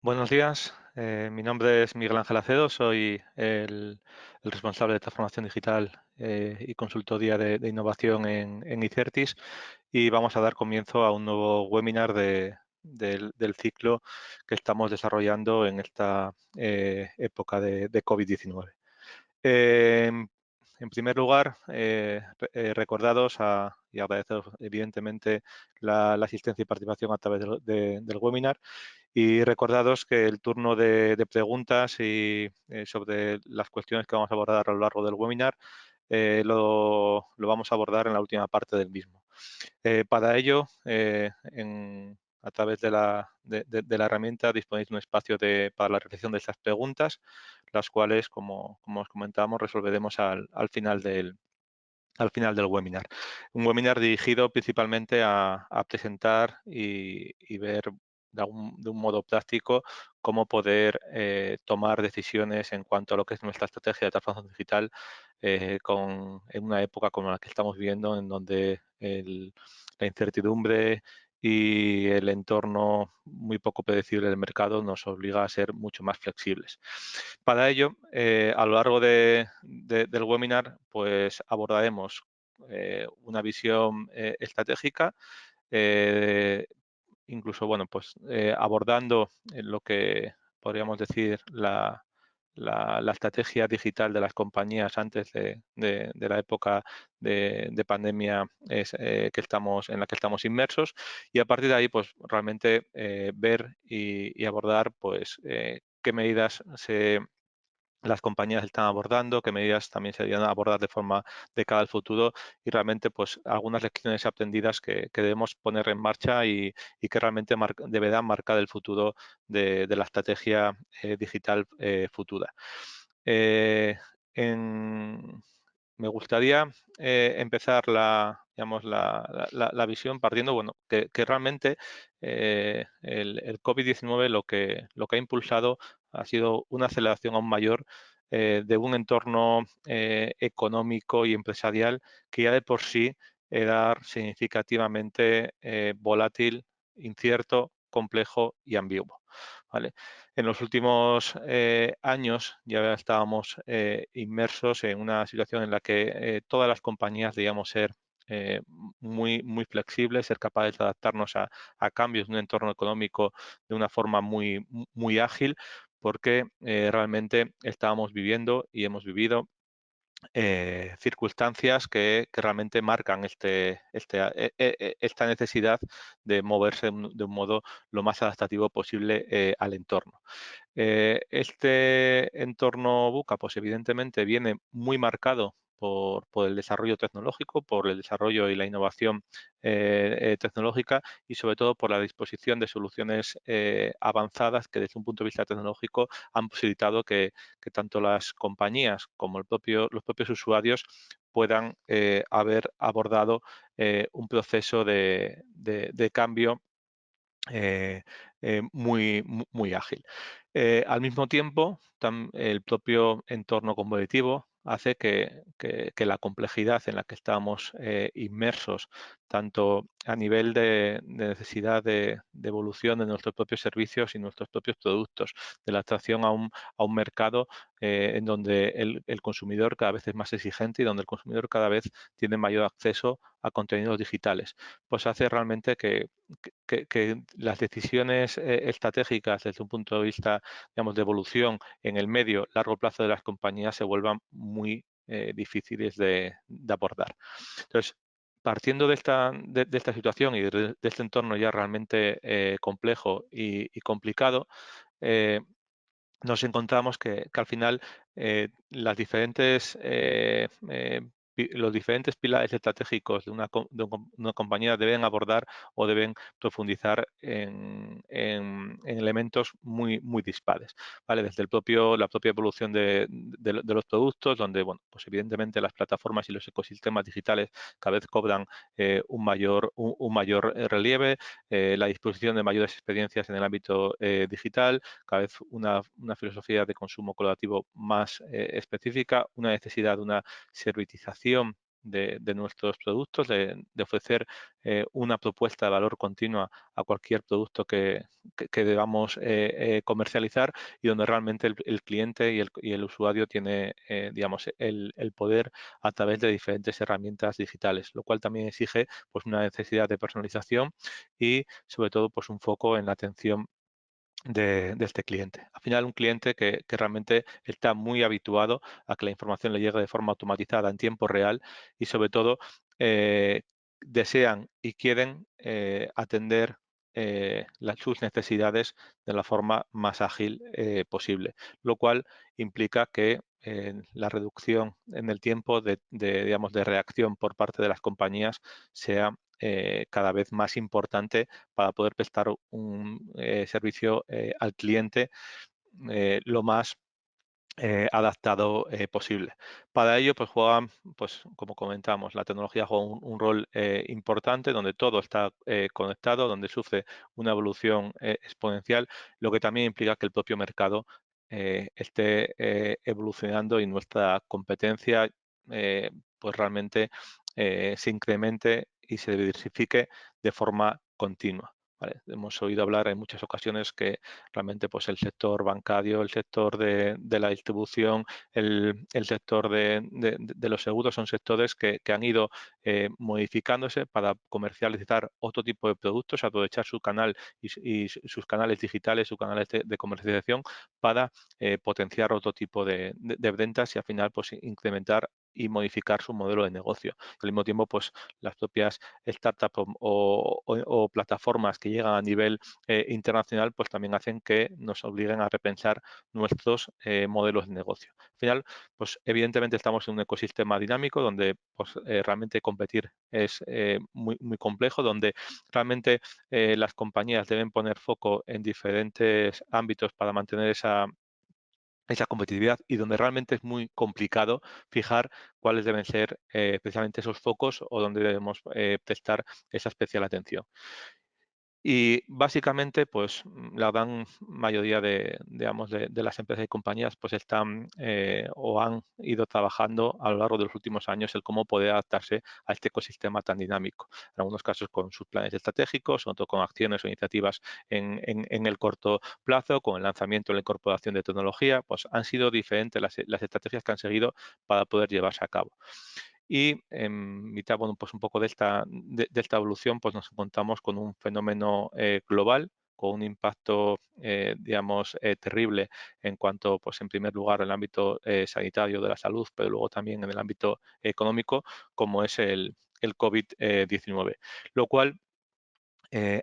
Buenos días, mi nombre es Miguel Ángel Acedo, soy el responsable de transformación digital y consultoría de innovación en Icertis y vamos a dar comienzo a un nuevo webinar del ciclo que estamos desarrollando en esta época de COVID-19. En primer lugar, recordaros y agradeceros evidentemente la asistencia y participación a través del webinar y recordaros que el turno de preguntas y sobre las cuestiones que vamos a abordar a lo largo del webinar lo vamos a abordar en la última parte del mismo. Para ello, a través de la herramienta disponéis de un espacio para la realización de estas preguntas, las cuales, como os comentábamos, resolveremos al final del webinar. Un webinar dirigido principalmente a presentar y ver de un modo práctico cómo poder tomar decisiones en cuanto a lo que es nuestra estrategia de transformación digital en una época como la que estamos viviendo, en donde la incertidumbre y el entorno muy poco predecible del mercado nos obliga a ser mucho más flexibles. Para ello, a lo largo del webinar, pues abordaremos una visión estratégica, eh, incluso, bueno, pues abordando lo que podríamos decir la estrategia digital de las compañías antes de la época de pandemia en la que estamos inmersos, y a partir de ahí, pues realmente ver y abordar, pues qué medidas las compañías están abordando, qué medidas también se deberían abordar de forma de cara al futuro y realmente pues algunas lecciones aprendidas que debemos poner en marcha y que realmente deberán marcar el futuro de la estrategia digital futura. Eh, en- Me gustaría empezar digamos, la visión partiendo, bueno, que realmente el COVID-19 lo que ha impulsado ha sido una aceleración aún mayor de un entorno económico y empresarial que ya de por sí era significativamente volátil, incierto, complejo y ambiguo. ¿Vale? En los últimos años ya estábamos inmersos en una situación en la que todas las compañías debíamos ser muy flexibles, ser capaces de adaptarnos a cambios de un entorno económico de una forma muy ágil, porque realmente estábamos viviendo y hemos vivido circunstancias que realmente marcan esta necesidad de moverse de un modo lo más adaptativo posible al entorno. Este entorno buca, pues evidentemente viene muy marcado por el desarrollo tecnológico, por el desarrollo y la innovación tecnológica y sobre todo por la disposición de soluciones avanzadas que desde un punto de vista tecnológico han posibilitado que tanto las compañías como los propios usuarios puedan haber abordado un proceso de cambio muy ágil. Al mismo tiempo, el propio entorno competitivo hace que la complejidad en la que estamos inmersos, tanto a nivel de necesidad de evolución de nuestros propios servicios y nuestros propios productos, de la atracción a un mercado en donde el consumidor cada vez es más exigente y donde el consumidor cada vez tiene mayor acceso a contenidos digitales, pues hace realmente que las decisiones estratégicas desde un punto de vista, digamos, de evolución en el medio, largo plazo de las compañías se vuelvan muy difíciles de abordar. Entonces, partiendo de esta situación y de este entorno ya realmente complejo y complicado, nos encontramos que al final los diferentes pilares estratégicos una compañía deben abordar o deben profundizar en elementos muy dispares, ¿vale? Desde la propia evolución de los productos, donde, bueno, pues evidentemente las plataformas y los ecosistemas digitales cada vez cobran un mayor relieve, la disposición de mayores experiencias en el ámbito digital, cada vez una filosofía de consumo colaborativo más específica, una necesidad de una servitización de nuestros productos, de ofrecer una propuesta de valor continua a cualquier producto que debamos comercializar, y donde realmente el cliente y el usuario tiene, digamos, el poder a través de diferentes herramientas digitales, lo cual también exige pues una necesidad de personalización y sobre todo pues un foco en la atención de este cliente. Al final, un cliente que realmente está muy habituado a que la información le llegue de forma automatizada en tiempo real, y sobre todo eh, desean y quieren atender sus necesidades de la forma más ágil posible, lo cual implica que la reducción en el tiempo digamos, de reacción por parte de las compañías sea cada vez más importante para poder prestar un servicio al cliente lo más adaptado posible. Para ello, pues juega, pues como comentamos, la tecnología juega un rol importante, donde todo está conectado, donde sufre una evolución exponencial, lo que también implica que el propio mercado esté evolucionando, y nuestra competencia pues realmente se incremente y se diversifique de forma continua. ¿Vale? Hemos oído hablar en muchas ocasiones que realmente pues el sector bancario, el sector de la distribución, el sector de los seguros son sectores que han ido modificándose para comercializar otro tipo de productos, aprovechar su canal y sus canales digitales, sus canales de comercialización para potenciar otro tipo de ventas, y al final pues incrementar y modificar su modelo de negocio. Al mismo tiempo, pues las propias startups o plataformas que llegan a nivel internacional, pues también hacen que nos obliguen a repensar nuestros modelos de negocio. Al final, pues evidentemente estamos en un ecosistema dinámico donde pues, realmente competir es muy complejo, donde realmente las compañías deben poner foco en diferentes ámbitos para mantener esa competitividad, y donde realmente es muy complicado fijar cuáles deben ser precisamente esos focos o donde debemos prestar esa especial atención. Y básicamente, pues la gran mayoría digamos, de las empresas y compañías pues están o han ido trabajando a lo largo de los últimos años el cómo poder adaptarse a este ecosistema tan dinámico. En algunos casos con sus planes estratégicos, otros con acciones o iniciativas en el corto plazo, con el lanzamiento o la incorporación de tecnología. Pues han sido diferentes las estrategias que han seguido para poder llevarse a cabo. Y en mitad, bueno, pues un poco de esta evolución, pues nos encontramos con un fenómeno global, con un impacto, digamos, terrible en cuanto, pues en primer lugar, el ámbito sanitario de la salud, pero luego también en el ámbito económico, como es el COVID-19, lo cual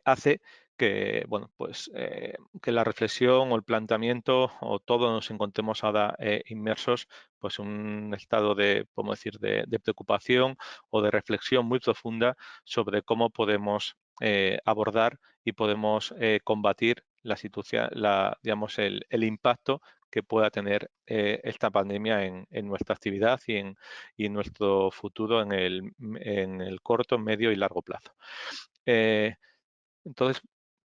hace que, bueno, pues, que la reflexión o el planteamiento o todos nos encontremos ahora inmersos pues, en un estado podemos decir, de preocupación o de reflexión muy profunda sobre cómo podemos abordar y podemos combatir la situación, digamos, el impacto que pueda tener esta pandemia en nuestra actividad y en nuestro futuro en el corto, medio y largo plazo. Eh, entonces,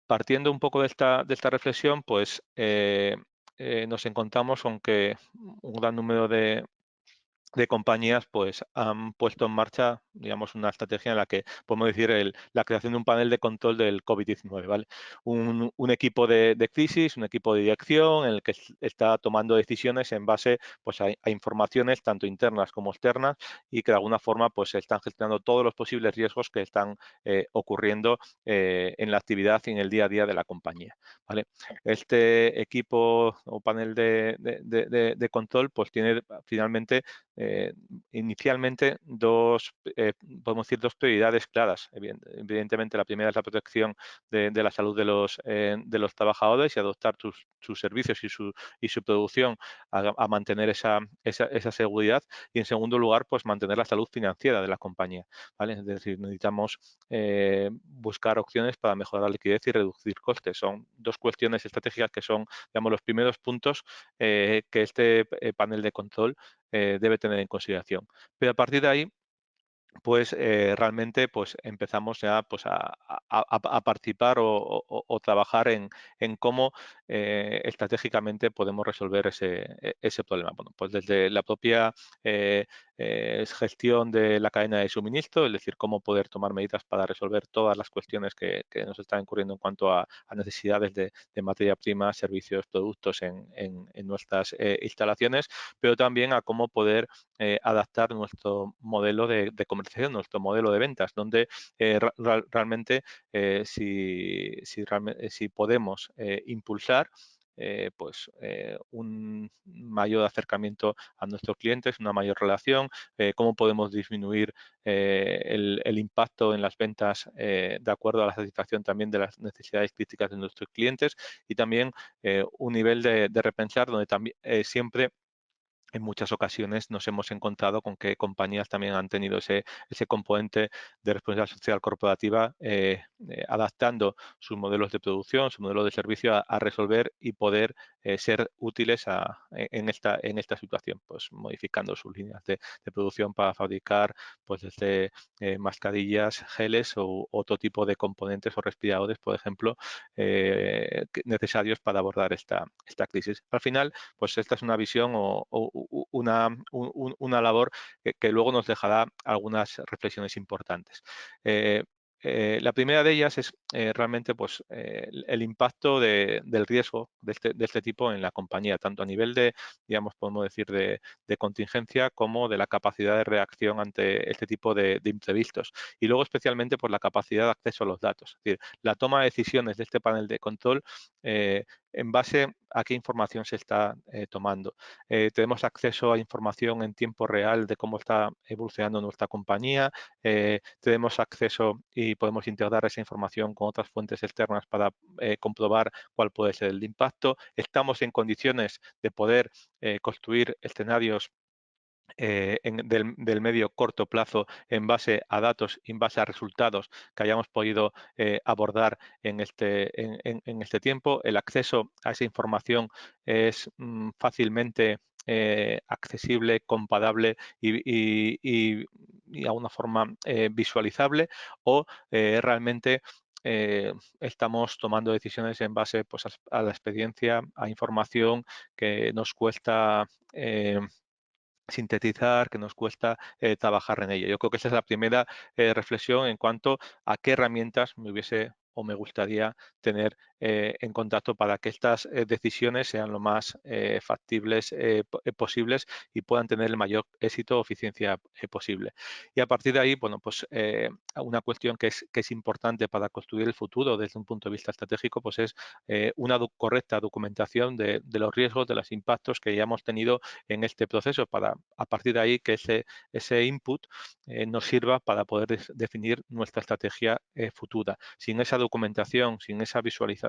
partiendo un poco de esta reflexión, pues nos encontramos con que un gran número de compañías pues han puesto en marcha, digamos, una estrategia en la que podemos decir la creación de un panel de control del COVID-19, ¿vale? Un equipo de crisis, un equipo de dirección en el que está tomando decisiones en base pues, a informaciones tanto internas como externas, y que de alguna forma pues se están gestionando todos los posibles riesgos que están ocurriendo en la actividad y en el día a día de la compañía, ¿vale? Este equipo o panel de control pues tiene finalmente eh, inicialmente podemos decir, dos prioridades claras. Evidentemente, la primera es la protección de la salud de los trabajadores y adoptar sus servicios y su producción a mantener esa seguridad. Y en segundo lugar, pues mantener la salud financiera de la compañía, ¿vale? Es decir, necesitamos buscar opciones para mejorar la liquidez y reducir costes. Son dos cuestiones estratégicas que son, digamos, los primeros puntos que este panel de control debe tener en consideración. Pero a partir de ahí, pues realmente pues empezamos ya pues a participar o trabajar en cómo estratégicamente podemos resolver ese problema. Bueno, pues desde la propia eh, gestión de la cadena de suministro, es decir, cómo poder tomar medidas para resolver todas las cuestiones que nos están ocurriendo en cuanto a necesidades de materia prima, servicios, productos en nuestras instalaciones, pero también a cómo poder adaptar nuestro modelo de comercialización, nuestro modelo de ventas, donde realmente si podemos impulsar un mayor acercamiento a nuestros clientes, una mayor relación, cómo podemos disminuir el impacto en las ventas de acuerdo a la satisfacción también de las necesidades críticas de nuestros clientes y también un nivel de repensar donde también siempre en muchas ocasiones nos hemos encontrado con que compañías también han tenido ese componente de responsabilidad social corporativa, adaptando sus modelos de producción, su modelo de servicio a resolver y poder ser útiles en esta situación, pues modificando sus líneas de producción para fabricar pues desde mascarillas, geles o otro tipo de componentes o respiradores, por ejemplo, necesarios para abordar esta crisis. Al final, pues esta es una visión o una labor que luego nos dejará algunas reflexiones importantes. La primera de ellas es realmente pues, el impacto del riesgo de este tipo en la compañía, tanto a nivel de, digamos, podemos decir, de contingencia como de la capacidad de reacción ante este tipo de imprevistos. Y luego especialmente por la capacidad de acceso a los datos. Es decir, la toma de decisiones de este panel de control en base a qué información se está tomando. Tenemos acceso a información en tiempo real de cómo está evolucionando nuestra compañía, tenemos acceso y podemos integrar esa información con otras fuentes externas para comprobar cuál puede ser el impacto. Estamos en condiciones de poder construir escenarios del medio corto plazo en base a datos, en base a resultados que hayamos podido abordar en este tiempo. El acceso a esa información es fácilmente accesible, comparable y a una forma visualizable o realmente estamos tomando decisiones en base pues, a la experiencia, a información que nos cuesta sintetizar, que nos cuesta trabajar en ella. Yo creo que esa es la primera reflexión en cuanto a qué herramientas me hubiese o me gustaría tener en contacto para que estas decisiones sean lo más factibles posibles y puedan tener el mayor éxito o eficiencia posible. Y a partir de ahí, bueno, pues una cuestión que es importante para construir el futuro desde un punto de vista estratégico, pues es una correcta documentación de los riesgos, de los impactos que ya hemos tenido en este proceso para a partir de ahí que ese input nos sirva para poder definir nuestra estrategia futura. Sin esa documentación, sin esa visualización,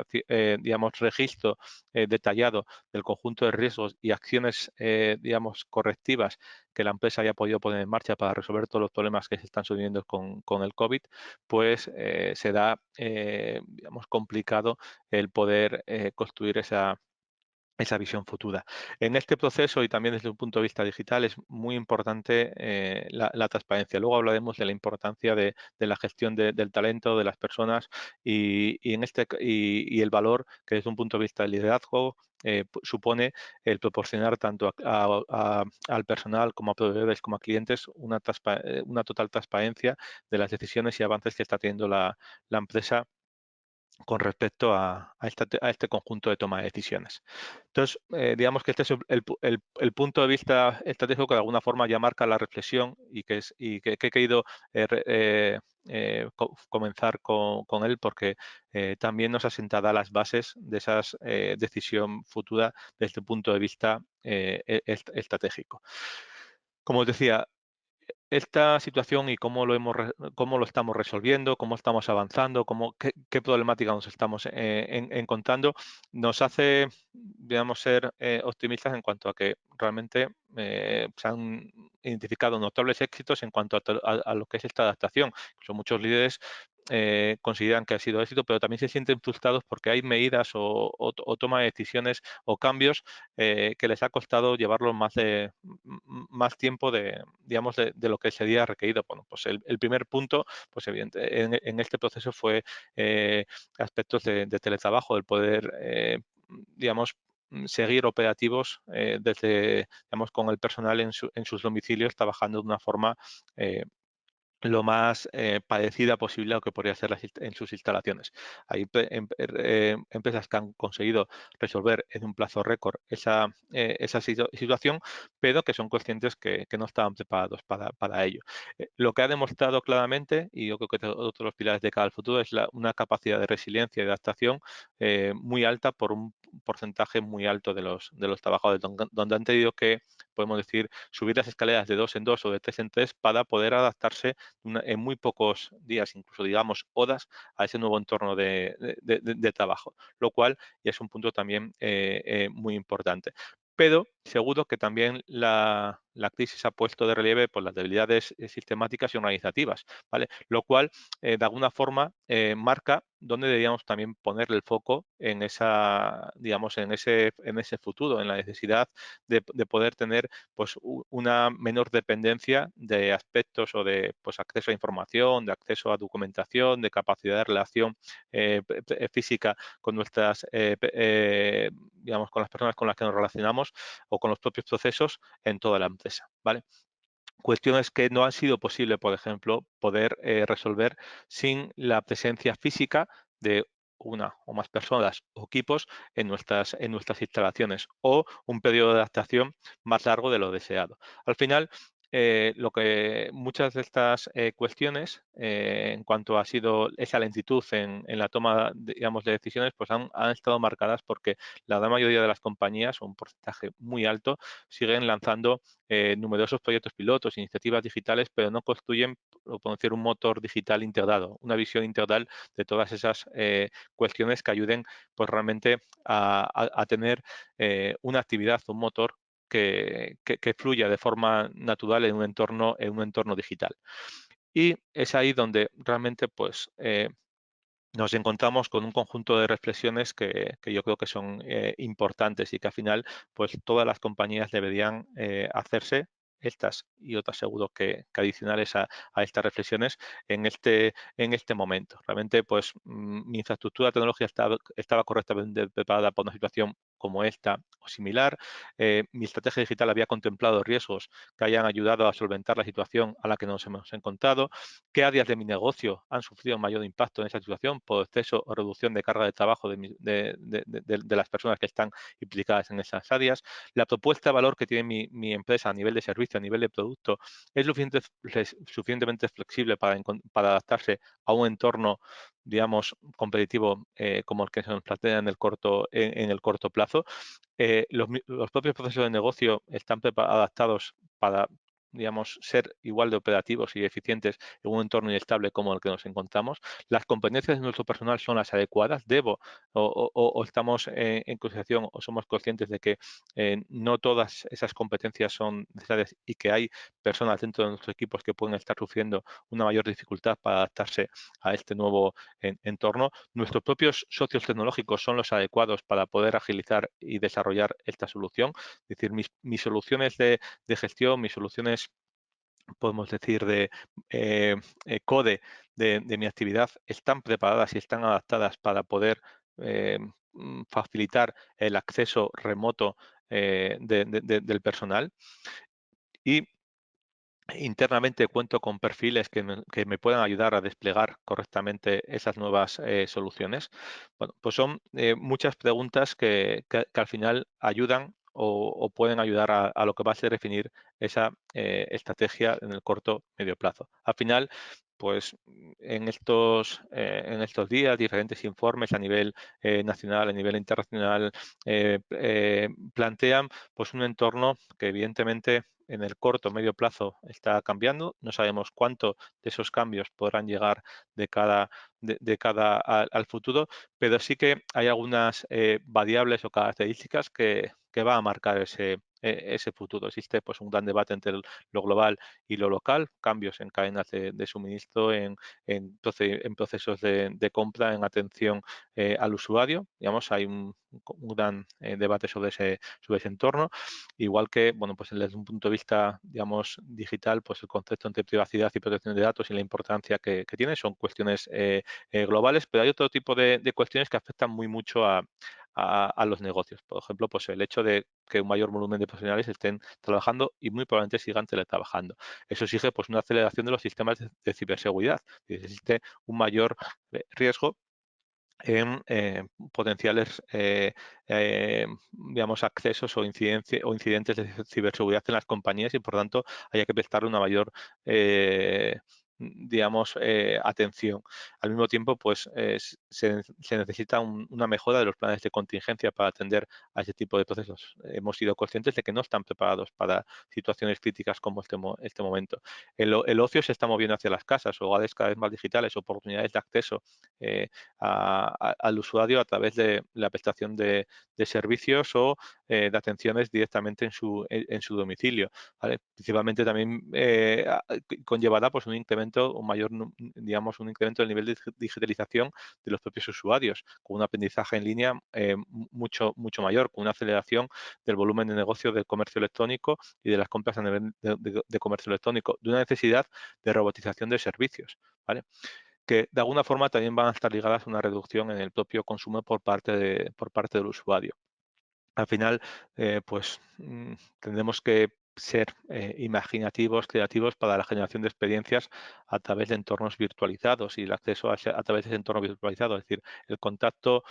digamos, registro detallado del conjunto de riesgos y acciones, digamos, correctivas que la empresa haya podido poner en marcha para resolver todos los problemas que se están sucediendo con el COVID, pues será, digamos, complicado el poder construir esa visión futura. En este proceso y también desde un punto de vista digital es muy importante la transparencia. Luego hablaremos de la importancia de la gestión del talento de las personas y el valor que desde un punto de vista de liderazgo supone el proporcionar tanto al personal como a proveedores como a clientes una total transparencia de las decisiones y avances que está teniendo la empresa con respecto a este conjunto de toma de decisiones. Entonces, digamos que este es el punto de vista estratégico que de alguna forma ya marca la reflexión y que he querido comenzar con él porque también nos asentará las bases de esa decisión futura desde el punto de vista estratégico. Como os decía, esta situación y cómo lo estamos resolviendo, cómo estamos avanzando, qué problemática nos estamos encontrando, nos hace, digamos, ser optimistas en cuanto a que realmente se han identificado notables éxitos en cuanto a lo que es esta adaptación. Son muchos líderes consideran que ha sido éxito, pero también se sienten frustrados porque hay medidas o toma de decisiones o cambios que les ha costado llevarlo más tiempo digamos, de lo que sería requerido. Bueno, pues el primer punto, pues evidente, en este proceso fue aspectos de teletrabajo, del poder, digamos, seguir operativos digamos, con el personal en sus domicilios, trabajando de una forma lo más parecida posible a lo que podría ser en sus instalaciones. Hay empresas que han conseguido resolver en un plazo récord esa situación, pero que son conscientes que no estaban preparados para ello. Lo que ha demostrado claramente, y yo creo que otro de los pilares de cara al futuro, es una capacidad de resiliencia y de adaptación muy alta por un porcentaje muy alto de los trabajadores, donde han tenido que, podemos decir, subir las escaleras de 2 en 2 o de 3 en 3 para poder adaptarse en muy pocos días, incluso digamos horas, a ese nuevo entorno de trabajo, lo cual ya es un punto también muy importante. Pero seguro que también la crisis ha puesto de relieve por las debilidades sistemáticas y organizativas, ¿vale? Lo cual, de alguna forma, marca dónde deberíamos también ponerle el foco en digamos, en ese futuro, en la necesidad de poder tener pues una menor dependencia de aspectos o de pues acceso a información, de acceso a documentación, de capacidad de relación física con nuestras digamos, con las personas con las que nos relacionamos o con los propios procesos en toda la empresa, ¿vale? Cuestiones que no han sido posible, por ejemplo, poder resolver sin la presencia física de una o más personas o equipos en nuestras instalaciones, o un periodo de adaptación más largo de lo deseado. Al final, lo que muchas de estas cuestiones, en cuanto ha sido esa lentitud en la toma, digamos, de decisiones, pues han estado marcadas porque la gran mayoría de las compañías, un porcentaje muy alto, siguen lanzando numerosos proyectos pilotos, iniciativas digitales, pero no construyen, o podemos decir, un motor digital integrado, una visión integral de todas esas cuestiones que ayuden pues realmente a tener una actividad, un motor que fluya de forma natural en un entorno digital. Y es ahí donde realmente pues nos encontramos con un conjunto de reflexiones que yo creo que son importantes y que al final pues todas las compañías deberían hacerse, estas y otras seguro que adicionales a estas reflexiones en este momento. Realmente pues mi infraestructura tecnológica estaba correctamente preparada para una situación como esta o similar. Mi estrategia digital había contemplado riesgos que hayan ayudado a solventar la situación a la que nos hemos encontrado. ¿Qué áreas de mi negocio han sufrido mayor impacto en esa situación por exceso o reducción de carga de trabajo de las personas que están implicadas en esas áreas? La propuesta de valor que tiene mi empresa a nivel de servicio, a nivel de producto, es suficientemente flexible para adaptarse a un entorno, digamos, competitivo como el que se nos plantea en el corto plazo. Los propios procesos de negocio están adaptados para, digamos, ser igual de operativos y eficientes en un entorno inestable como el que nos encontramos. Las competencias de nuestro personal son las adecuadas. O estamos en consideración o somos conscientes de que no todas esas competencias son necesarias y que hay personas dentro de nuestros equipos que pueden estar sufriendo una mayor dificultad para adaptarse a este nuevo entorno. Nuestros propios socios tecnológicos son los adecuados para poder agilizar y desarrollar esta solución. Es decir, mis soluciones de gestión, mis soluciones, podemos decir, de code de mi actividad están preparadas y están adaptadas para poder facilitar el acceso remoto del personal. Y internamente cuento con perfiles que me puedan ayudar a desplegar correctamente esas nuevas soluciones. Bueno, pues son muchas preguntas que al final ayudan o pueden ayudar a lo que va a ser definir esa estrategia en el corto medio plazo. Al final, pues en estos días, diferentes informes a nivel nacional, a nivel internacional, plantean pues un entorno que evidentemente en el corto o medio plazo está cambiando. No sabemos cuánto de esos cambios podrán llegar de cara al futuro, pero sí que hay algunas variables o características que va a marcar ese futuro. Existe pues un gran debate entre lo global y lo local, cambios en cadenas de suministro, en procesos de compra, en atención al usuario. Digamos, hay un gran debate sobre ese entorno. Igual que, bueno, pues desde un punto de vista, digamos, digital, pues el concepto entre privacidad y protección de datos y la importancia que tiene son cuestiones globales, pero hay otro tipo de cuestiones que afectan muy mucho a los negocios. Por ejemplo, pues el hecho de que un mayor volumen de profesionales estén trabajando y muy probablemente sigan teletrabajando. Eso exige pues una aceleración de los sistemas de ciberseguridad. Existe un mayor riesgo en potenciales digamos, accesos o incidentes de ciberseguridad en las compañías y por tanto haya que prestar una mayor digamos, atención. Al mismo tiempo, pues se necesita una mejora de los planes de contingencia para atender a ese tipo de procesos. Hemos sido conscientes de que no están preparados para situaciones críticas como este momento. El ocio se está moviendo hacia las casas, hogares cada vez más digitales, oportunidades de acceso al usuario a través de la prestación de servicios o de atenciones directamente en su domicilio. ¿Vale? Principalmente también conllevará pues, un incremento, digamos, un incremento del nivel de digitalización de los propios usuarios, con un aprendizaje en línea mucho mayor, con una aceleración del volumen de negocio del comercio electrónico y de las compras a nivel de comercio electrónico, de una necesidad de robotización de servicios. ¿Vale? Que de alguna forma también van a estar ligadas a una reducción en el propio consumo por parte del usuario. Al final, pues tendremos que ser imaginativos, creativos para la generación de experiencias a través de entornos virtualizados y el acceso a través de ese entorno virtualizado, es decir, el contacto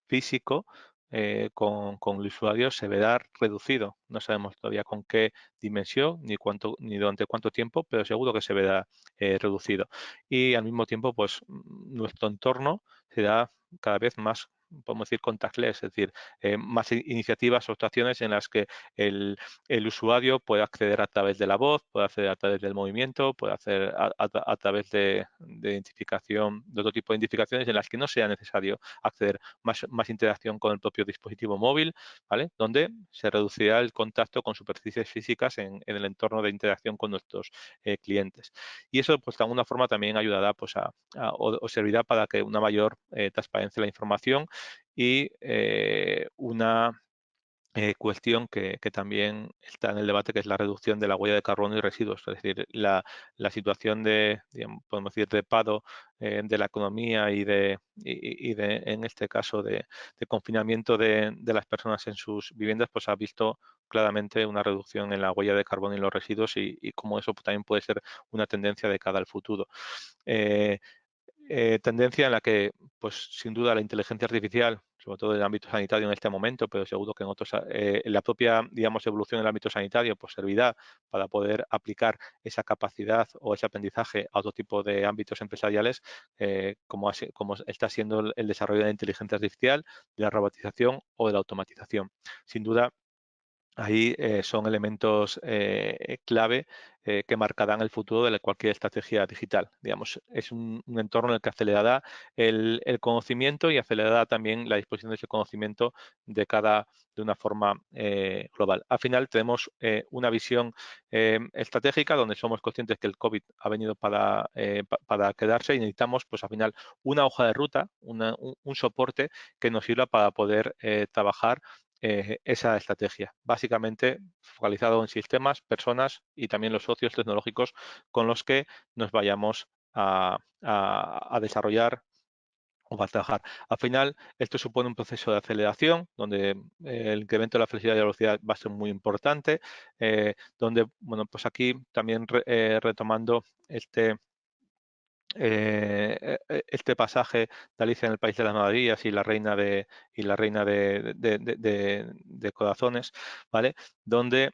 físico con el usuario se verá reducido. No sabemos todavía con qué dimensión ni durante cuánto tiempo, pero seguro que se verá reducido. Y al mismo tiempo, pues nuestro entorno será cada vez más, podemos decir, contactless, es decir, más iniciativas o actuaciones en las que el usuario puede acceder a través de la voz, puede acceder a través del movimiento, puede acceder a través de identificación, de otro tipo de identificaciones en las que no sea necesario acceder más interacción con el propio dispositivo móvil, ¿vale? Donde se reducirá el contacto con superficies físicas en el entorno de interacción con nuestros clientes. Y eso, pues de alguna forma también ayudará pues, o servirá para que una mayor transparencia de la información y una cuestión que también está en el debate, que es la reducción de la huella de carbono y residuos, es decir, la situación de, digamos, podemos decir, de paro de la economía en este caso, de confinamiento de las personas en sus viviendas, pues ha visto claramente una reducción en la huella de carbono y los residuos y cómo eso también puede ser una tendencia de cara al futuro. Eh, tendencia en la que, pues sin duda, la inteligencia artificial, sobre todo en el ámbito sanitario en este momento, pero seguro que en otros, en la propia, digamos, evolución del ámbito sanitario, pues servirá para poder aplicar esa capacidad o ese aprendizaje a otro tipo de ámbitos empresariales, como está siendo el desarrollo de la inteligencia artificial, de la robotización o de la automatización. Sin duda, ahí son elementos clave que marcarán el futuro de cualquier estrategia digital. Digamos, es un entorno en el que acelerará el conocimiento y acelerará también la disposición de ese conocimiento de una forma global. Al final tenemos una visión estratégica donde somos conscientes que el COVID ha venido para quedarse y necesitamos, pues al final, una hoja de ruta, un soporte que nos sirva para poder trabajar esa estrategia, básicamente focalizado en sistemas, personas y también los socios tecnológicos con los que nos vayamos a desarrollar o a trabajar. Al final, esto supone un proceso de aceleración donde el incremento de la flexibilidad y la velocidad va a ser muy importante, donde, bueno, pues aquí también retomando este pasaje de Alicia en el País de las Maravillas y la reina de corazones, ¿vale? Donde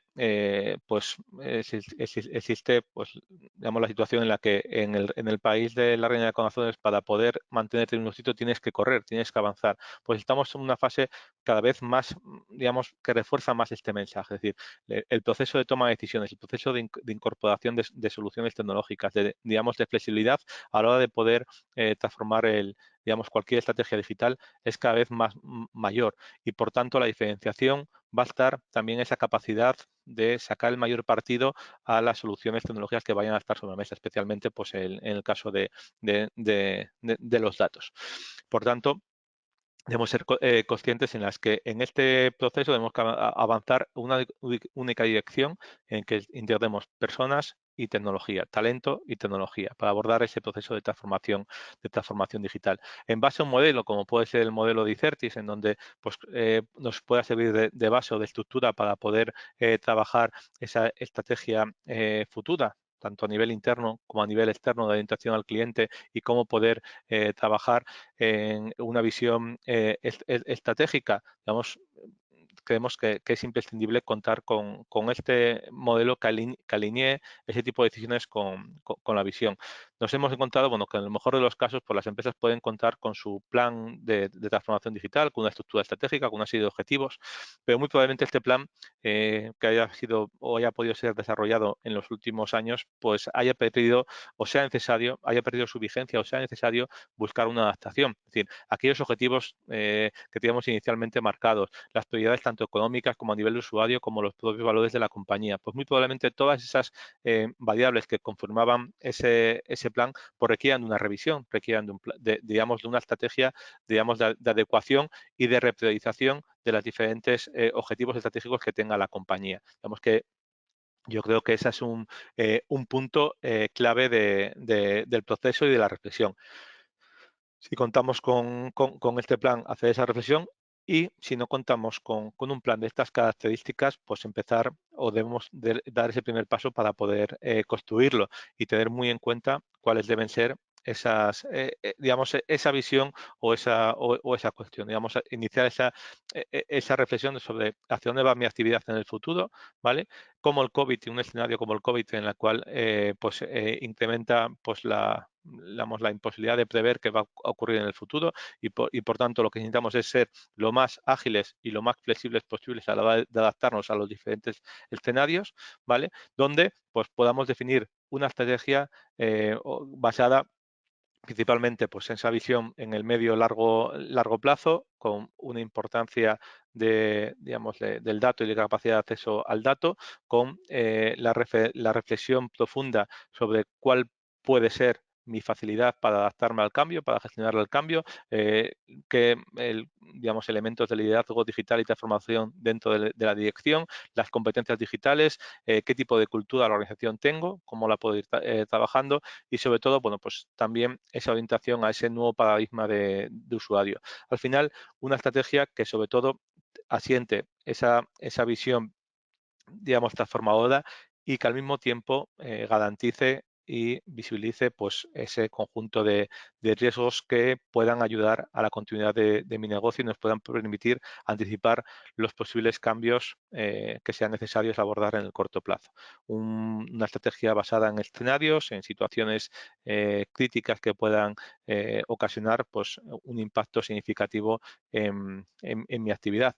pues existe pues digamos la situación en la que en el país de la reina de corazones, para poder mantenerte en un sitio tienes que correr, tienes que avanzar. Pues estamos en una fase cada vez más, digamos, que refuerza más este mensaje, es decir, el proceso de toma de decisiones, el proceso de incorporación de soluciones tecnológicas, digamos, de flexibilidad a la hora de poder transformar digamos, cualquier estrategia digital es cada vez más mayor y por tanto la diferenciación va a estar también esa capacidad de sacar el mayor partido a las soluciones tecnológicas que vayan a estar sobre la mesa, especialmente pues, en el caso de los datos. Por tanto, debemos ser conscientes en las que en este proceso debemos avanzar una única dirección en que integremos personas y tecnología, talento y tecnología, para abordar ese proceso de transformación digital. En base a un modelo, como puede ser el modelo de Icertis, en donde pues, nos pueda servir de base o de estructura para poder trabajar esa estrategia futura, tanto a nivel interno como a nivel externo de orientación al cliente y cómo poder trabajar en una visión estratégica, digamos, creemos que es imprescindible contar con este modelo que alinee ese tipo de decisiones con la visión. Nos hemos encontrado, bueno, que en el mejor de los casos, pues las empresas pueden contar con su plan de transformación digital, con una estructura estratégica, con una serie de objetivos, pero muy probablemente este plan que haya sido o haya podido ser desarrollado en los últimos años, pues haya perdido o sea necesario, haya perdido su vigencia o sea necesario buscar una adaptación. Es decir, aquellos objetivos que teníamos inicialmente marcados, las prioridades tanto económicas como a nivel de usuario, como los propios valores de la compañía. Pues muy probablemente todas esas variables que conformaban ese plan pues requieran de una revisión, requieran digamos, de una estrategia digamos, de adecuación y de repriorización de los diferentes objetivos estratégicos que tenga la compañía. Digamos que yo creo que ese es un punto clave del proceso y de la reflexión. Si contamos con este plan, hacer esa reflexión y si no contamos con un plan de estas características, pues empezar o debemos dar ese primer paso para poder construirlo y tener muy en cuenta cuáles deben ser esas, digamos, esa visión o esa cuestión, digamos, iniciar esa reflexión sobre hacia dónde va mi actividad en el futuro, ¿vale? Como el COVID, un escenario como el COVID en el cual pues, incrementa pues, la imposibilidad de prever qué va a ocurrir en el futuro y por tanto lo que necesitamos es ser lo más ágiles y lo más flexibles posibles a la hora de adaptarnos a los diferentes escenarios, ¿vale? Donde pues podamos definir una estrategia basada principalmente pues en esa visión en el medio largo plazo con una importancia digamos, del dato y de capacidad de acceso al dato, con la reflexión profunda sobre cuál puede ser mi facilidad para adaptarme al cambio, para gestionar el cambio, qué digamos, elementos de liderazgo digital y transformación dentro de la dirección, las competencias digitales, qué tipo de cultura de la organización tengo, cómo la puedo ir trabajando y sobre todo, bueno, pues también esa orientación a ese nuevo paradigma de usuario. Al final, una estrategia que sobre todo asiente esa visión, digamos, transformadora y que al mismo tiempo garantice y visibilice pues, ese conjunto de riesgos que puedan ayudar a la continuidad de mi negocio y nos puedan permitir anticipar los posibles cambios que sean necesarios abordar en el corto plazo. Una estrategia basada en escenarios, en situaciones críticas que puedan ocasionar pues, un impacto significativo en mi actividad.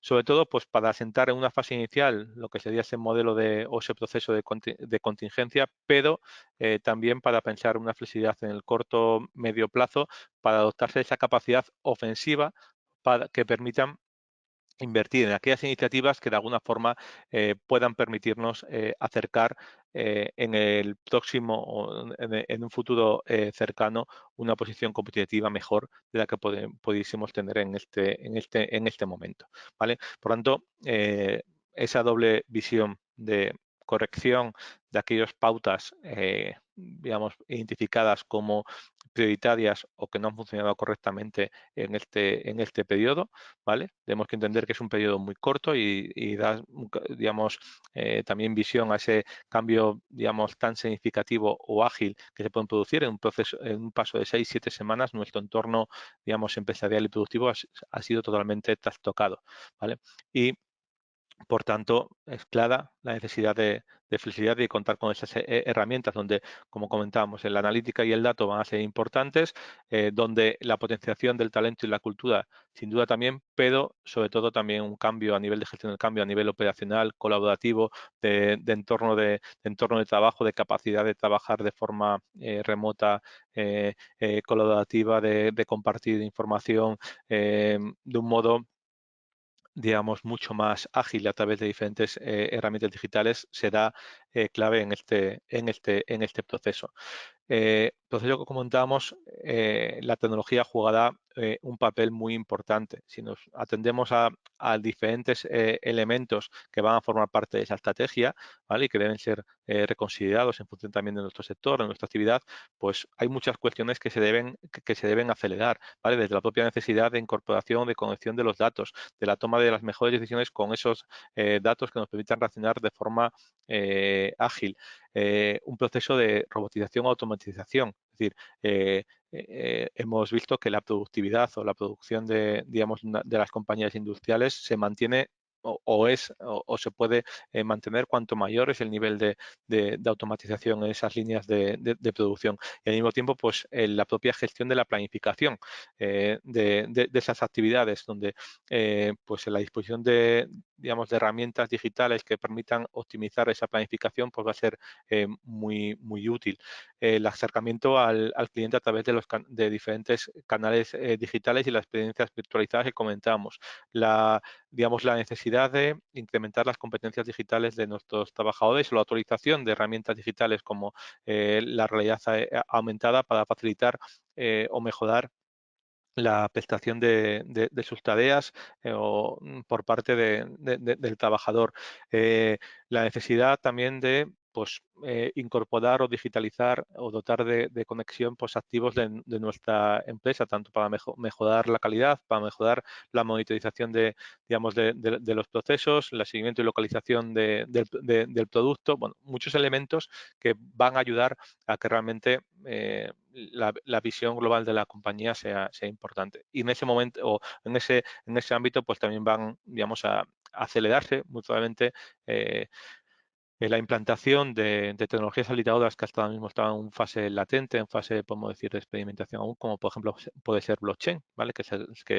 Sobre todo, pues para asentar en una fase inicial lo que sería ese modelo o ese proceso de contingencia, pero también para pensar una flexibilidad en el corto medio plazo para adoptarse esa capacidad ofensiva para que permitan invertir en aquellas iniciativas que de alguna forma puedan permitirnos acercar en el próximo o en un futuro cercano una posición competitiva mejor de la que pudiésemos tener en este momento. ¿Vale? Por tanto, esa doble visión de corrección de aquellas pautas, digamos, identificadas como prioritarias o que no han funcionado correctamente en este periodo, ¿vale? Tenemos que entender que es un periodo muy corto y da, digamos, también visión a ese cambio, digamos, tan significativo o ágil que se pueden producir en un proceso, en un paso de 6-7 semanas. Nuestro entorno, digamos, empresarial y productivo ha sido totalmente trastocado, ¿vale? Y por tanto, es clara la necesidad de flexibilidad y de contar con esas herramientas donde, como comentábamos, la analítica y el dato van a ser importantes, donde la potenciación del talento y la cultura, sin duda también, pero sobre todo también un cambio a nivel de gestión del cambio, a nivel operacional, colaborativo, entorno de trabajo, de capacidad de trabajar de forma remota, colaborativa, de compartir información de un modo digamos, mucho más ágil a través de diferentes herramientas digitales, será clave en este proceso. Entonces, lo que comentábamos, la tecnología jugará un papel muy importante. Si nos atendemos a diferentes elementos que van a formar parte de esa estrategia, ¿vale? Y que deben ser reconsiderados en función también de nuestro sector, de nuestra actividad, pues hay muchas cuestiones que se deben acelerar, ¿vale? Desde la propia necesidad de incorporación, de conexión de los datos, de la toma de las mejores decisiones con esos datos que nos permitan reaccionar de forma ágil, un proceso de robotización o automatización. Es decir, hemos visto que la productividad o la producción de, digamos, de las compañías industriales se mantiene o se puede mantener cuanto mayor es el nivel de automatización en esas líneas de producción. Y al mismo tiempo, pues la propia gestión de la planificación de esas actividades, donde pues en la disposición de, digamos, de herramientas digitales que permitan optimizar esa planificación, pues va a ser muy útil. El acercamiento al cliente a través de diferentes canales digitales y las experiencias virtualizadas que comentábamos. Digamos, la necesidad de incrementar las competencias digitales de nuestros trabajadores o la autorización de herramientas digitales como la realidad aumentada para facilitar o mejorar la prestación de sus tareas por parte del trabajador. La necesidad también de pues, incorporar o digitalizar o dotar de conexión pues, activos de nuestra empresa, tanto para mejorar la calidad, para mejorar la monitorización digamos, de los procesos, el seguimiento y localización del producto, bueno, muchos elementos que van a ayudar a que realmente la visión global de la compañía sea importante. Y en ese momento o en ese ámbito, pues también van, digamos, a acelerarse muy probablemente la implantación de tecnologías habilitadoras que hasta ahora mismo estaban en fase latente, en fase, podemos decir, de experimentación aún, como por ejemplo puede ser blockchain, ¿vale? Que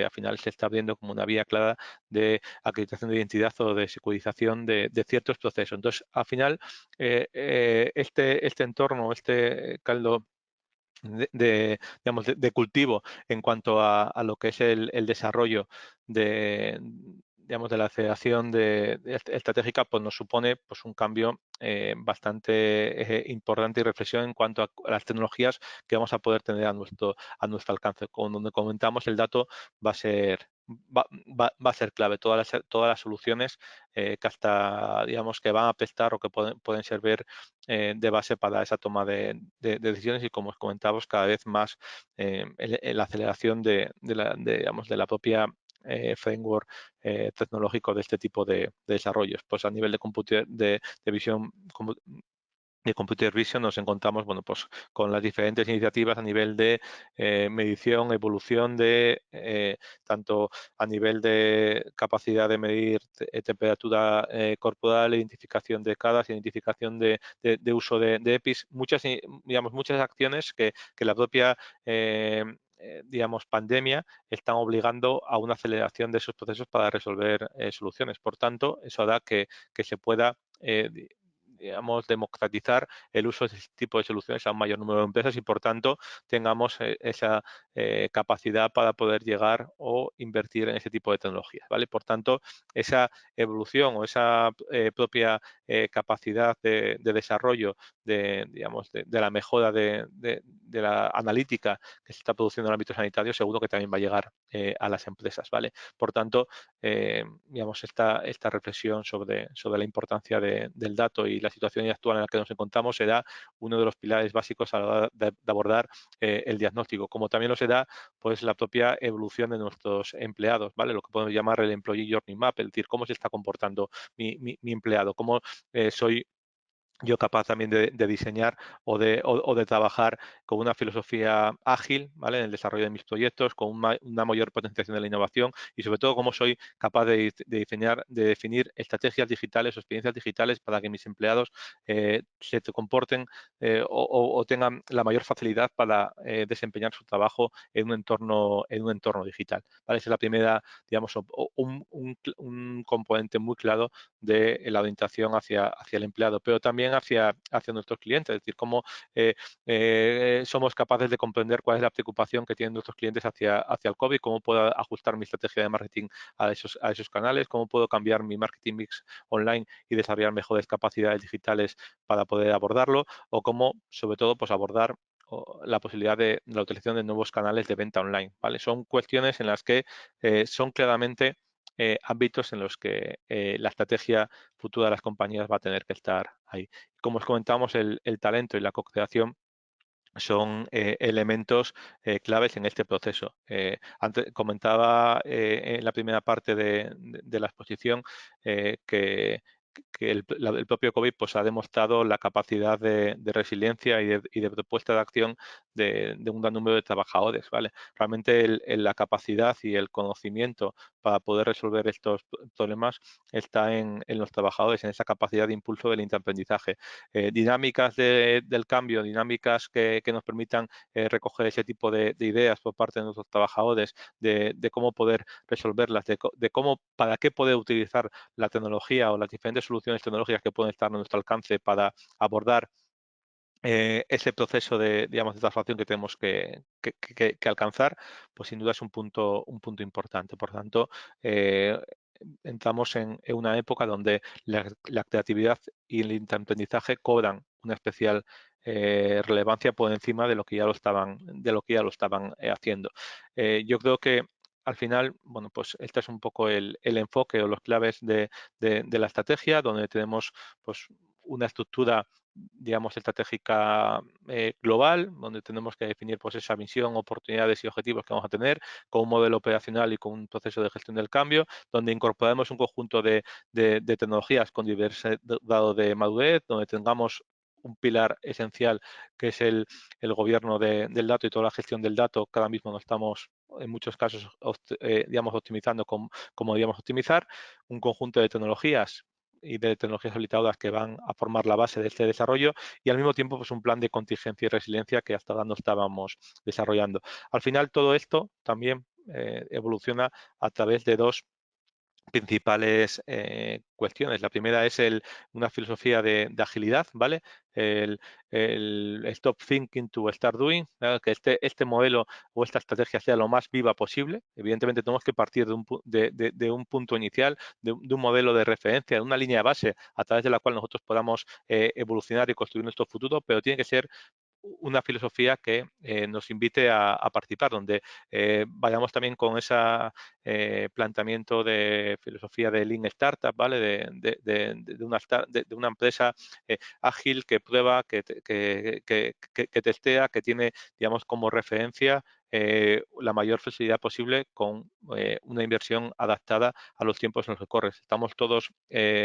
al final se está abriendo como una vía clara de acreditación de identidad o de securización de ciertos procesos. Entonces, al final, este entorno, este caldo digamos, de cultivo en cuanto a lo que es el desarrollo de, digamos, de la aceleración estratégica, pues nos supone pues, un cambio bastante importante y reflexión en cuanto a las tecnologías que vamos a poder tener a nuestro alcance. Como donde comentamos, el dato va a ser va a ser clave. Todas las soluciones que hasta, digamos, que van a prestar o que pueden servir de base para esa toma de decisiones y, como os comentábamos, cada vez más la aceleración digamos, de la propia framework tecnológico de este tipo de desarrollos. Pues a nivel de visión de Computer Vision nos encontramos, bueno, pues con las diferentes iniciativas a nivel de medición, evolución de tanto a nivel de capacidad de medir temperatura corporal, identificación de CADAS, identificación de uso de EPIs, digamos, muchas acciones que la propia digamos, pandemia están obligando a una aceleración de esos procesos para resolver soluciones. Por tanto, eso hará que se pueda digamos, democratizar el uso de este tipo de soluciones a un mayor número de empresas y, por tanto, tengamos esa capacidad para poder llegar o invertir en ese tipo de tecnologías, ¿vale? Por tanto, esa evolución o esa propia capacidad de desarrollo digamos, de la mejora de la analítica que se está produciendo en el ámbito sanitario, seguro que también va a llegar a las empresas, ¿vale? Por tanto, digamos, esta reflexión sobre la importancia del dato y la situación actual en la que nos encontramos será uno de los pilares básicos a la hora de abordar el diagnóstico, como también lo será pues la propia evolución de nuestros empleados, ¿vale? Lo que podemos llamar el Employee Journey Map, es decir, cómo se está comportando mi empleado, cómo soy yo capaz también de diseñar o de trabajar con una filosofía ágil, ¿vale? En el desarrollo de mis proyectos, con una mayor potenciación de la innovación y, sobre todo, cómo soy capaz diseñar, de definir estrategias digitales o experiencias digitales para que mis empleados se comporten o tengan la mayor facilidad para desempeñar su trabajo en un entorno digital, ¿vale? Esa es la primera, digamos, un componente muy claro de la orientación hacia el empleado, pero también también hacia nuestros clientes, es decir, cómo somos capaces de comprender cuál es la preocupación que tienen nuestros clientes hacia el COVID, cómo puedo ajustar mi estrategia de marketing a esos canales, cómo puedo cambiar mi marketing mix online y desarrollar mejores capacidades digitales para poder abordarlo, o cómo, sobre todo, pues abordar la posibilidad de la utilización de nuevos canales de venta online, ¿vale? Son cuestiones en las que son claramente ámbitos en los que la estrategia futura de las compañías va a tener que estar ahí. Como os comentamos, el talento y la co-creación son elementos claves en este proceso. Antes comentaba en la primera parte de la exposición que el propio COVID pues, ha demostrado la capacidad de resiliencia y de propuesta de acción de un gran número de trabajadores. ¿Vale? Realmente la capacidad y el conocimiento para poder resolver estos problemas está en los trabajadores, en esa capacidad de impulso del intraaprendizaje. Dinámicas del cambio, dinámicas que nos permitan recoger ese tipo de ideas por parte de nuestros trabajadores, de cómo poder resolverlas, de cómo, para qué poder utilizar la tecnología o las diferentes soluciones tecnológicas que pueden estar a nuestro alcance para abordar ese proceso digamos, de transformación que tenemos que alcanzar, pues sin duda es un punto importante. Por tanto, entramos en una época donde la creatividad y el aprendizaje cobran una especial relevancia por encima de lo que ya lo estaban haciendo. Yo creo que al final, bueno, pues este es un poco el enfoque o los claves de la estrategia, donde tenemos pues una estructura, digamos, estratégica global, donde tenemos que definir pues esa visión, oportunidades y objetivos que vamos a tener, con un modelo operacional y con un proceso de gestión del cambio, donde incorporamos un conjunto de tecnologías con diverso grado de madurez, donde tengamos un pilar esencial que es el gobierno del dato y toda la gestión del dato, que ahora mismo no estamos en muchos casos, digamos, optimizando como debíamos optimizar, un conjunto de tecnologías y de tecnologías habilitadoras que van a formar la base de este desarrollo y al mismo tiempo pues un plan de contingencia y resiliencia que hasta ahora no estábamos desarrollando. Al final todo esto también evoluciona a través de dos principales cuestiones. La primera es una filosofía de agilidad, ¿vale? El stop thinking to start doing, ¿vale? Que este modelo o esta estrategia sea lo más viva posible. Evidentemente tenemos que partir de un punto inicial, de un modelo de referencia, de una línea de base a través de la cual nosotros podamos evolucionar y construir nuestro futuro, pero tiene que ser una filosofía que nos invite a participar, donde vayamos también con ese planteamiento de filosofía de Lean Startup, ¿vale? De una empresa ágil que prueba, que testea, que tiene, digamos, como referencia la mayor flexibilidad posible con una inversión adaptada a los tiempos en los que corre. Estamos todos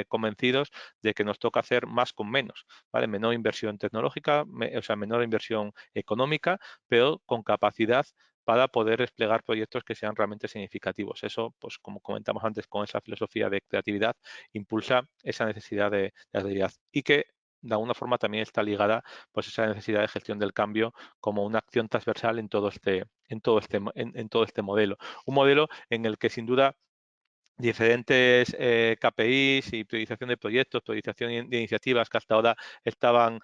convencidos de que nos toca hacer más con menos, ¿vale? Menor inversión tecnológica, o sea, menor inversión económica, pero con capacidad para poder desplegar proyectos que sean realmente significativos. Eso, pues como comentamos antes, con esa filosofía de creatividad, impulsa esa necesidad de agilidad y que de alguna forma también está ligada pues esa necesidad de gestión del cambio como una acción transversal en todo este modelo. Un modelo en el que sin duda diferentes KPIs y priorización de proyectos, priorización de iniciativas que hasta ahora estaban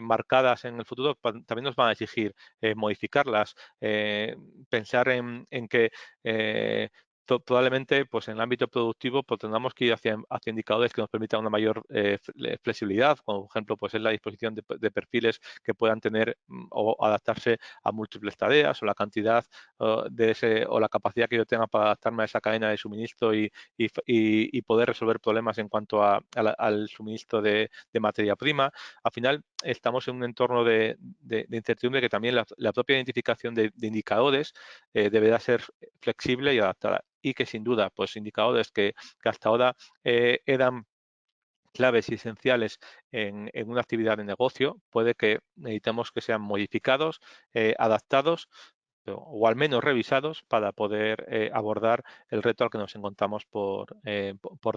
marcadas en el futuro, también nos van a exigir modificarlas, pensar en que probablemente pues en el ámbito productivo pues tengamos que ir hacia indicadores que nos permitan una mayor flexibilidad, como por ejemplo pues es la disposición de perfiles que puedan tener o adaptarse a múltiples tareas o la cantidad o la capacidad que yo tenga para adaptarme a esa cadena de suministro y poder resolver problemas en cuanto al suministro de materia prima. Al final estamos en un entorno de incertidumbre que también la propia identificación de indicadores deberá ser flexible y adaptada y que sin duda pues indicadores que hasta ahora eran claves y esenciales en una actividad de negocio, puede que necesitemos que sean modificados, adaptados o al menos revisados para poder abordar el reto al que nos encontramos por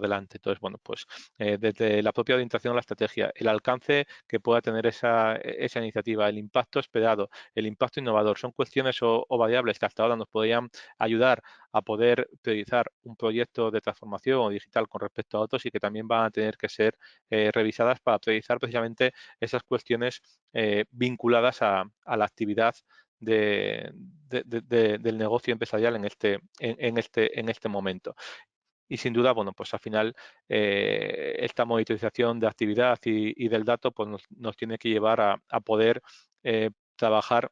delante. Entonces, bueno, pues desde la propia orientación a la estrategia, el alcance que pueda tener esa iniciativa, el impacto esperado, el impacto innovador, son cuestiones o variables que hasta ahora nos podrían ayudar a poder priorizar un proyecto de transformación digital con respecto a otros y que también van a tener que ser revisadas para priorizar precisamente esas cuestiones vinculadas a la actividad del negocio empresarial en este momento. Y sin duda, bueno, pues al final esta monitorización de actividad y del dato pues nos tiene que llevar a poder trabajar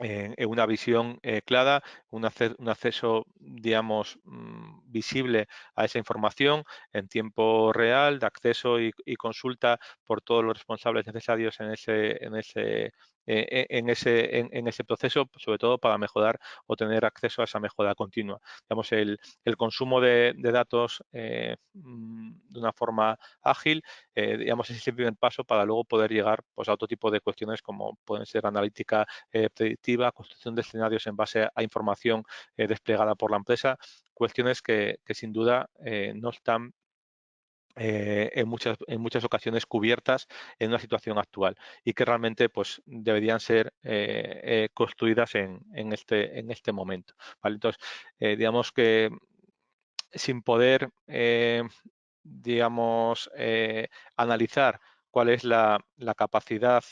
en una visión clara, un acceso, digamos, visible a esa información en tiempo real, de acceso y consulta por todos los responsables necesarios en ese proceso, sobre todo para mejorar o tener acceso a esa mejora continua. Digamos, el consumo de datos de una forma ágil, digamos, es el primer paso para luego poder llegar pues, a otro tipo de cuestiones como pueden ser analítica predictiva, construcción de escenarios en base a información desplegada por la empresa, cuestiones que sin duda no están en muchas ocasiones cubiertas en una situación actual y que realmente pues deberían ser construidas en este momento. ¿Vale? Entonces, digamos que sin poder, digamos, analizar cuál es la capacidad,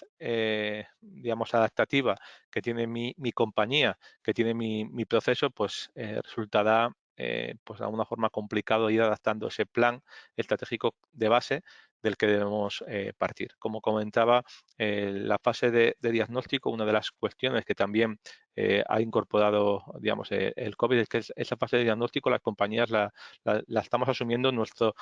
digamos, adaptativa que tiene mi compañía, que tiene mi proceso, pues resultará, pues de alguna forma complicado ir adaptando ese plan estratégico de base del que debemos partir. Como comentaba, la fase de diagnóstico, una de las cuestiones que también ha incorporado, digamos, el COVID, es que esa fase de diagnóstico las compañías la estamos asumiendo en nuestro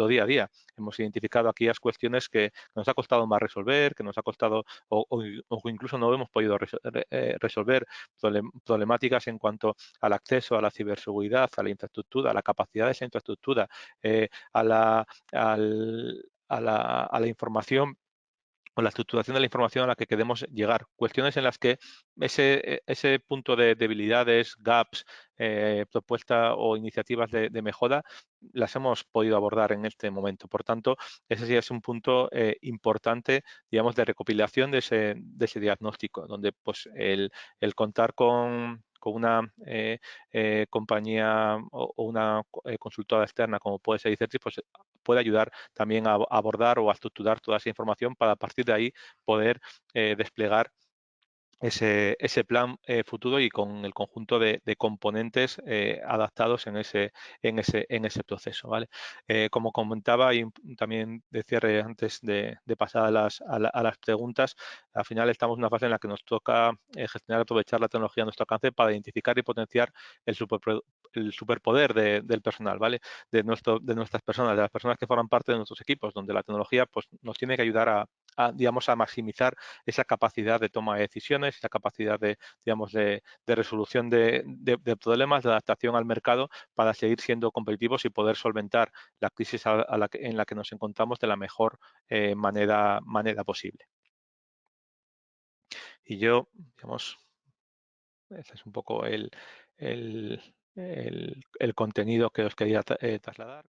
día a día. Hemos identificado aquellas cuestiones que nos ha costado más resolver, que nos ha costado o incluso no hemos podido resolver problemáticas en cuanto al acceso a la ciberseguridad, a la infraestructura, a la capacidad de esa infraestructura, a la información o la estructuración de la información a la que queremos llegar. Cuestiones en las que ese punto de debilidades, gaps, propuestas o iniciativas de mejora las hemos podido abordar en este momento. Por tanto, ese sí es un punto importante, digamos, de recopilación de ese diagnóstico, donde pues el contar con una compañía o una consultora externa como puede ser Icertis, pues puede ayudar también a abordar o a estructurar toda esa información para a partir de ahí poder desplegar ese plan futuro y con el conjunto de componentes adaptados en ese proceso. ¿Vale? Como comentaba y también de cierre antes de pasar a las preguntas, al final estamos en una fase en la que nos toca gestionar y aprovechar la tecnología a nuestro alcance para identificar y potenciar el, el superpoder del personal, ¿vale? De nuestras personas, de las personas que forman parte de nuestros equipos, donde la tecnología pues, nos tiene que ayudar digamos, a maximizar esa capacidad de toma de decisiones, esa capacidad digamos, de resolución de problemas, de adaptación al mercado para seguir siendo competitivos y poder solventar la crisis en la que nos encontramos de la mejor manera posible. Y yo, digamos, ese es un poco el contenido que os quería trasladar.